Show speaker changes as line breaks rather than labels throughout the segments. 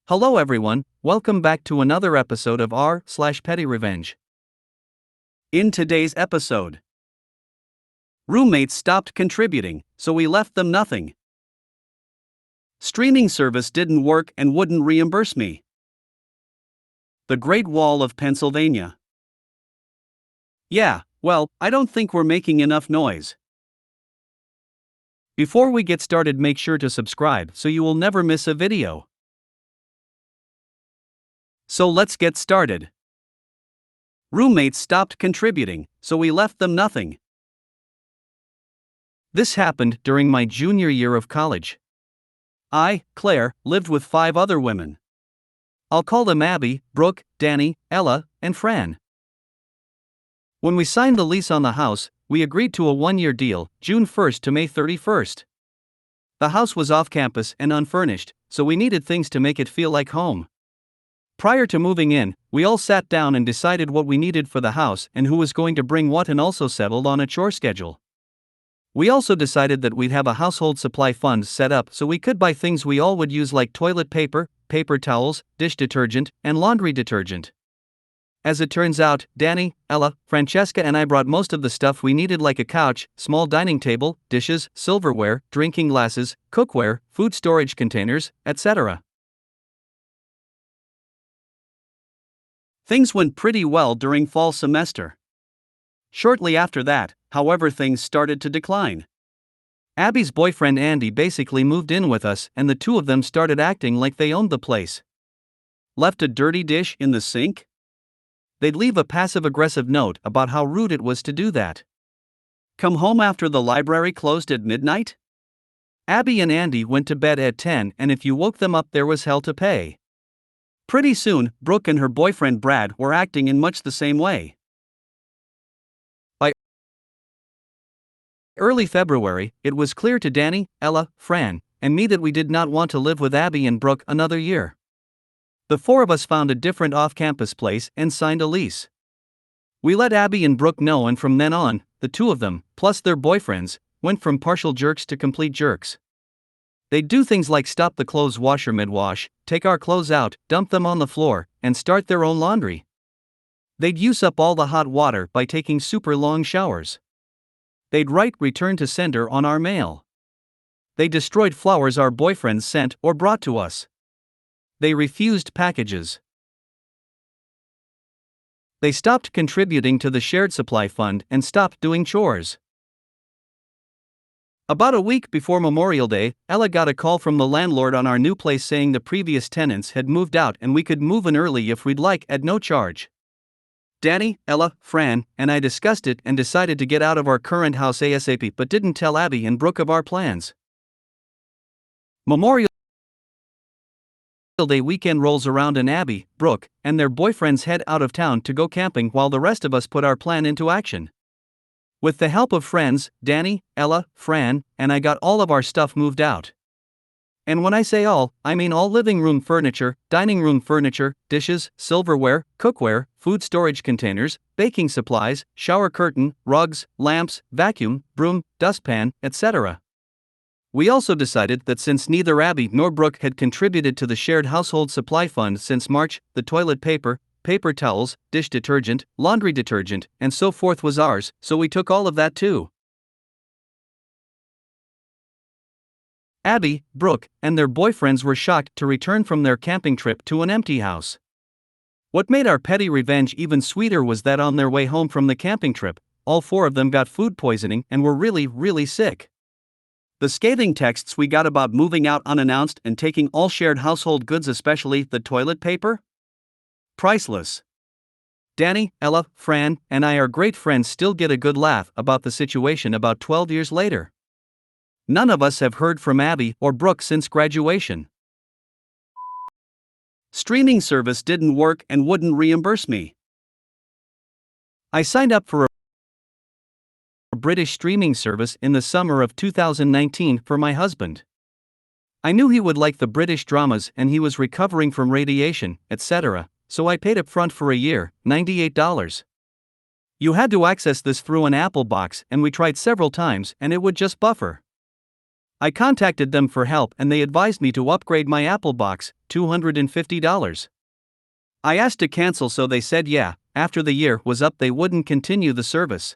Hello everyone, welcome back to another episode of r/PettyRevenge. In today's episode, roommates stopped contributing, so we left them nothing. Streaming service didn't work and wouldn't reimburse me. The Great Wall of Pennsylvania. Yeah, well, I don't think we're making enough noise. Before we get started, make sure to subscribe so you will never miss a video. So let's get started. Roommates stopped contributing, so we left them nothing. This happened during my junior year of college. I, Claire, lived with 5 other women. I'll call them Abby, Brooke, Danny, Ella, and Fran. When we signed the lease on the house, we agreed to a 1-year deal, June 1st to May 31st. The house was off campus and unfurnished, so we needed things to make it feel like home. Prior to moving in, we all sat down and decided what we needed for the house and who was going to bring what, and also settled on a chore schedule. We also decided that we'd have a household supply fund set up so we could buy things we all would use, like toilet paper, paper towels, dish detergent, and laundry detergent. As it turns out, Danny, Ella, Francesca and I brought most of the stuff we needed, like a couch, small dining table, dishes, silverware, drinking glasses, cookware, food storage containers, etc. Things went pretty well during fall semester. Shortly after that, however, things started to decline. Abby's boyfriend Andy basically moved in with us, and the two of them started acting like they owned the place. Left a dirty dish in the sink? They'd leave a passive-aggressive note about how rude it was to do that. Come home after the library closed at midnight? Abby and Andy went to bed at 10, and if you woke them up, there was hell to pay. Pretty soon, Brooke and her boyfriend Brad were acting in much the same way. By early February, it was clear to Danny, Ella, Fran, and me that we did not want to live with Abby and Brooke another year. The 4 of us found a different off-campus place and signed a lease. We let Abby and Brooke know, and from then on, the 2 of them, plus their boyfriends, went from partial jerks to complete jerks. They'd do things like stop the clothes washer mid-wash, take our clothes out, dump them on the floor, and start their own laundry. They'd use up all the hot water by taking super long showers. They'd write "return to sender" on our mail. They destroyed flowers our boyfriends sent or brought to us. They refused packages. They stopped contributing to the shared supply fund and stopped doing chores. About a week before Memorial Day, Ella got a call from the landlord on our new place saying the previous tenants had moved out and we could move in early if we'd like, at no charge. Danny, Ella, Fran, and I discussed it and decided to get out of our current house ASAP, but didn't tell Abby and Brooke of our plans. Memorial Day weekend rolls around and Abby, Brooke, and their boyfriends head out of town to go camping while the rest of us put our plan into action. With the help of friends, Danny, Ella, Fran, and I got all of our stuff moved out. And when I say all, I mean all living room furniture, dining room furniture, dishes, silverware, cookware, food storage containers, baking supplies, shower curtain, rugs, lamps, vacuum, broom, dustpan, etc. We also decided that since neither Abby nor Brooke had contributed to the shared household supply fund since March, the toilet paper, paper towels, dish detergent, laundry detergent, and so forth was ours, so we took all of that too. Abby, Brooke, and their boyfriends were shocked to return from their camping trip to an empty house. What made our petty revenge even sweeter was that on their way home from the camping trip, all 4 of them got food poisoning and were really, really sick. The scathing texts we got about moving out unannounced and taking all shared household goods, especially the toilet paper? Priceless. Danny, Ella, Fran, and I, our great friends, still get a good laugh about the situation about 12 years later. None of us have heard from Abby or Brooke since graduation. Streaming service didn't work and wouldn't reimburse me. I signed up for a British streaming service in the summer of 2019 for my husband. I knew he would like the British dramas and he was recovering from radiation, etc., so I paid up front for a year, $98. You had to access this through an Apple box and we tried several times and it would just buffer. I contacted them for help and they advised me to upgrade my Apple box, $250. I asked to cancel, so they said yeah, after the year was up they wouldn't continue the service.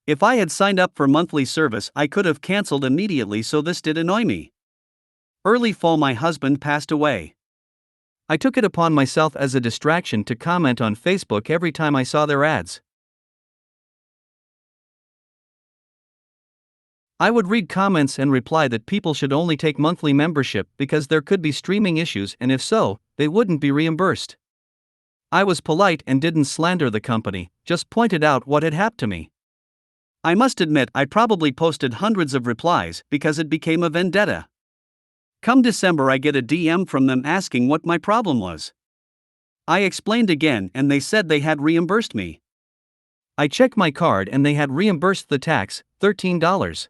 If I had signed up for monthly service, I could have canceled immediately, so this did annoy me. Early fall, my husband passed away. I took it upon myself as a distraction to comment on Facebook every time I saw their ads. I would read comments and reply that people should only take monthly membership because there could be streaming issues, and if so, they wouldn't be reimbursed. I was polite and didn't slander the company, just pointed out what had happened to me. I must admit I probably posted hundreds of replies because it became a vendetta. Come December, I get a DM from them asking what my problem was. I explained again and they said they had reimbursed me. I checked my card and they had reimbursed the tax, $13.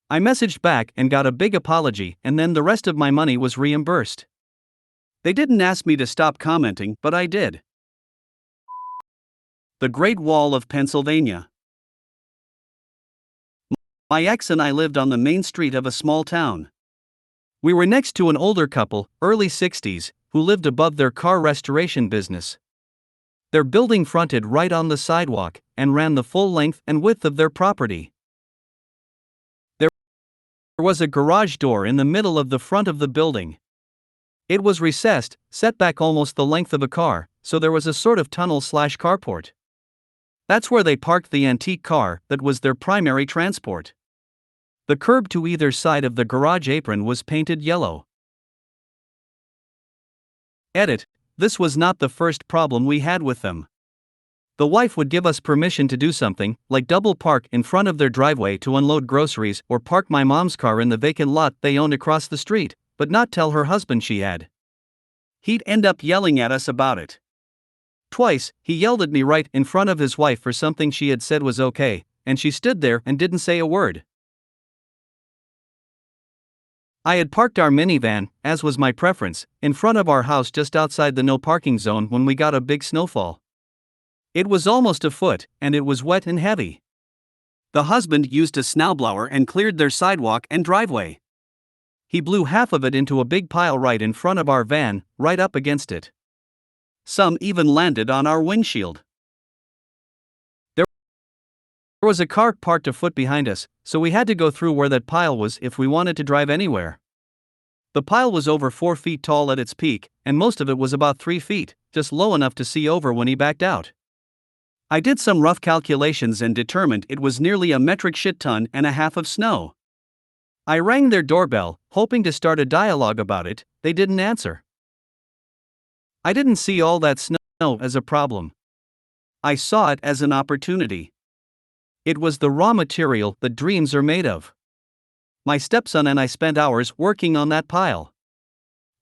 I messaged back and got a big apology, and then the rest of my money was reimbursed. They didn't ask me to stop commenting, but I did. The Great Wall of Pennsylvania. My ex and I lived on the main street of a small town. We were next to an older couple, early 60s, who lived above their car restoration business. Their building fronted right on the sidewalk and ran the full length and width of their property. There was a garage door in the middle of the front of the building. It was recessed, set back almost the length of a car, so there was a sort of tunnel/carport. That's where they parked the antique car that was their primary transport. The curb to either side of the garage apron was painted yellow. Edit: this was not the first problem we had with them. The wife would give us permission to do something, like double park in front of their driveway to unload groceries or park my mom's car in the vacant lot they owned across the street, but not tell her husband she had. He'd end up yelling at us about it. Twice, he yelled at me right in front of his wife for something she had said was okay, and she stood there and didn't say a word. I had parked our minivan, as was my preference, in front of our house just outside the no parking zone when we got a big snowfall. It was almost a foot, and it was wet and heavy. The husband used a snowblower and cleared their sidewalk and driveway. He blew half of it into a big pile right in front of our van, right up against it. Some even landed on our windshield. There was a car parked a foot behind us, so we had to go through where that pile was if we wanted to drive anywhere. The pile was over 4 feet tall at its peak, and most of it was about 3 feet, just low enough to see over when he backed out. I did some rough calculations and determined it was nearly a metric ton and a half of snow. I rang their doorbell, hoping to start a dialogue about it. They didn't answer. I didn't see all that snow as a problem. I saw it as an opportunity. It was the raw material that dreams are made of. My stepson and I spent hours working on that pile.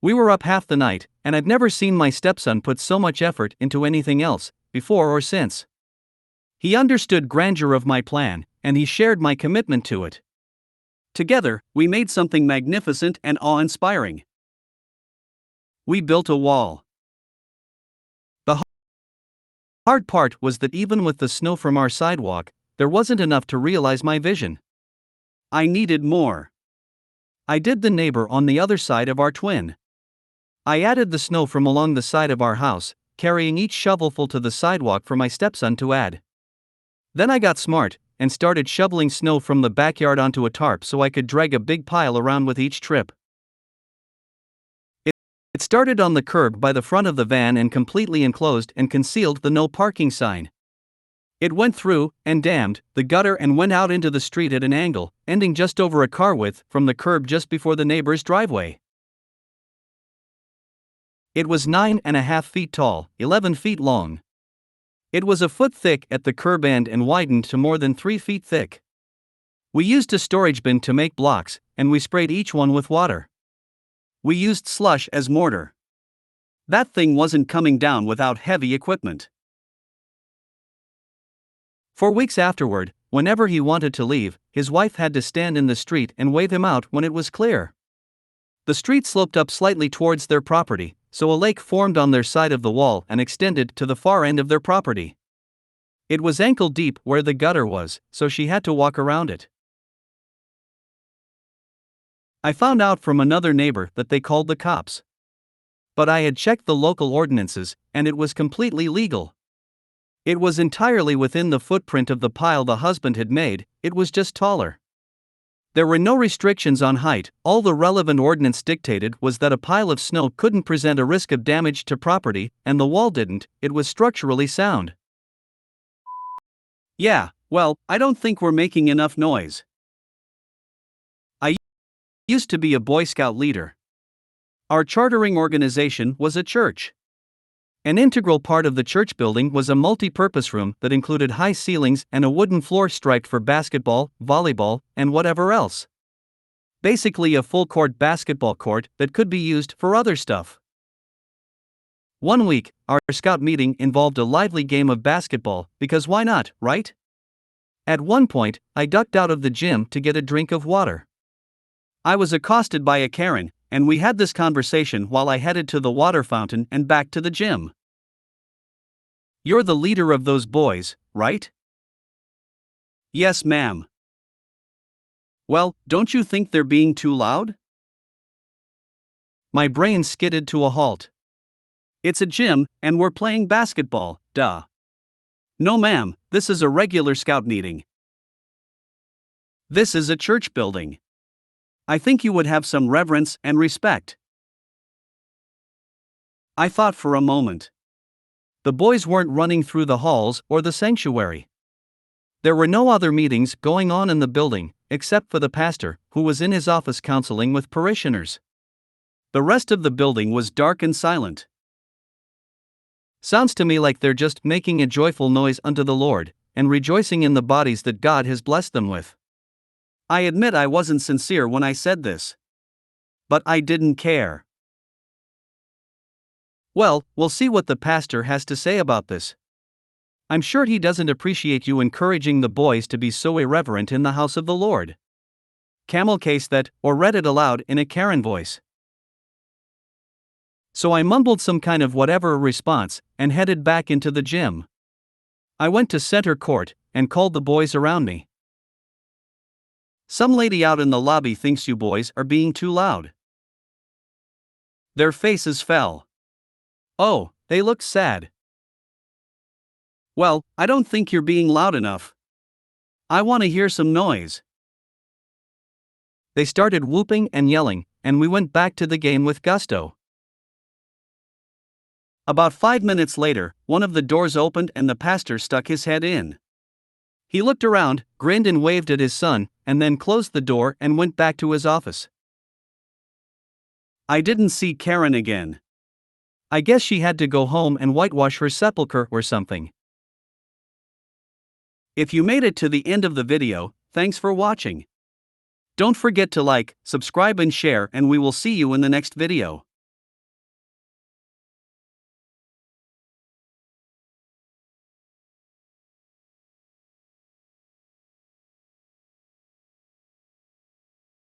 We were up half the night, and I've never seen my stepson put so much effort into anything else, before or since. He understood grandeur of my plan, and he shared my commitment to it. Together, we made something magnificent and awe-inspiring. We built a wall. The hard part was that even with the snow from our sidewalk, there wasn't enough to realize my vision. I needed more. I did the neighbor on the other side of our twin. I added the snow from along the side of our house, carrying each shovelful to the sidewalk for my stepson to add. Then I got smart and started shoveling snow from the backyard onto a tarp so I could drag a big pile around with each trip. It started on the curb by the front of the van and completely enclosed and concealed the no parking sign. It went through and dammed the gutter and went out into the street at an angle, ending just over a car width from the curb just before the neighbor's driveway. It was 9.5 feet tall, 11 feet long. It was a foot thick at the curb end and widened to more than 3 feet thick. We used a storage bin to make blocks, and we sprayed each one with water. We used slush as mortar. That thing wasn't coming down without heavy equipment. For weeks afterward, whenever he wanted to leave, his wife had to stand in the street and wave him out when it was clear. The street sloped up slightly towards their property, so a lake formed on their side of the wall and extended to the far end of their property. It was ankle deep where the gutter was, so she had to walk around it. I found out from another neighbor that they called the cops. But I had checked the local ordinances, and it was completely legal. It was entirely within the footprint of the pile the husband had made, it was just taller. There were no restrictions on height, all the relevant ordinance dictated was that a pile of snow couldn't present a risk of damage to property, and the wall didn't, it was structurally sound. Yeah, well, I don't think we're making enough noise. I used to be a Boy Scout leader. Our chartering organization was a church. An integral part of the church building was a multi-purpose room that included high ceilings and a wooden floor striped for basketball, volleyball, and whatever else. Basically a full-court basketball court that could be used for other stuff. One week, our scout meeting involved a lively game of basketball, because why not, right? At one point, I ducked out of the gym to get a drink of water. I was accosted by a Karen, and we had this conversation while I headed to the water fountain and back to the gym. You're the leader of those boys, right? Yes, ma'am. Well, don't you think they're being too loud? My brain skidded to a halt. It's a gym, and we're playing basketball, duh. No, ma'am, this is a regular scout meeting. This is a church building. I think you would have some reverence and respect. I thought for a moment. The boys weren't running through the halls or the sanctuary. There were no other meetings going on in the building, except for the pastor, who was in his office counseling with parishioners. The rest of the building was dark and silent. Sounds to me like they're just making a joyful noise unto the Lord, and rejoicing in the bodies that God has blessed them with. I admit I wasn't sincere when I said this. But I didn't care. Well, we'll see what the pastor has to say about this. I'm sure he doesn't appreciate you encouraging the boys to be so irreverent in the house of the Lord. Camel case that, or read it aloud in a Karen voice. So I mumbled some kind of whatever response, and headed back into the gym. I went to center court, and called the boys around me. Some lady out in the lobby thinks you boys are being too loud. Their faces fell. Oh, they look sad. Well, I don't think you're being loud enough. I want to hear some noise. They started whooping and yelling, and we went back to the game with gusto. About 5 minutes later, one of the doors opened and the pastor stuck his head in. He looked around, grinned and waved at his son, and then closed the door and went back to his office. I didn't see Karen again. I guess she had to go home and whitewash her sepulcher or something. If you made it to the end of the video, thanks for watching. Don't forget to like, subscribe and share, and we will see you in the next video.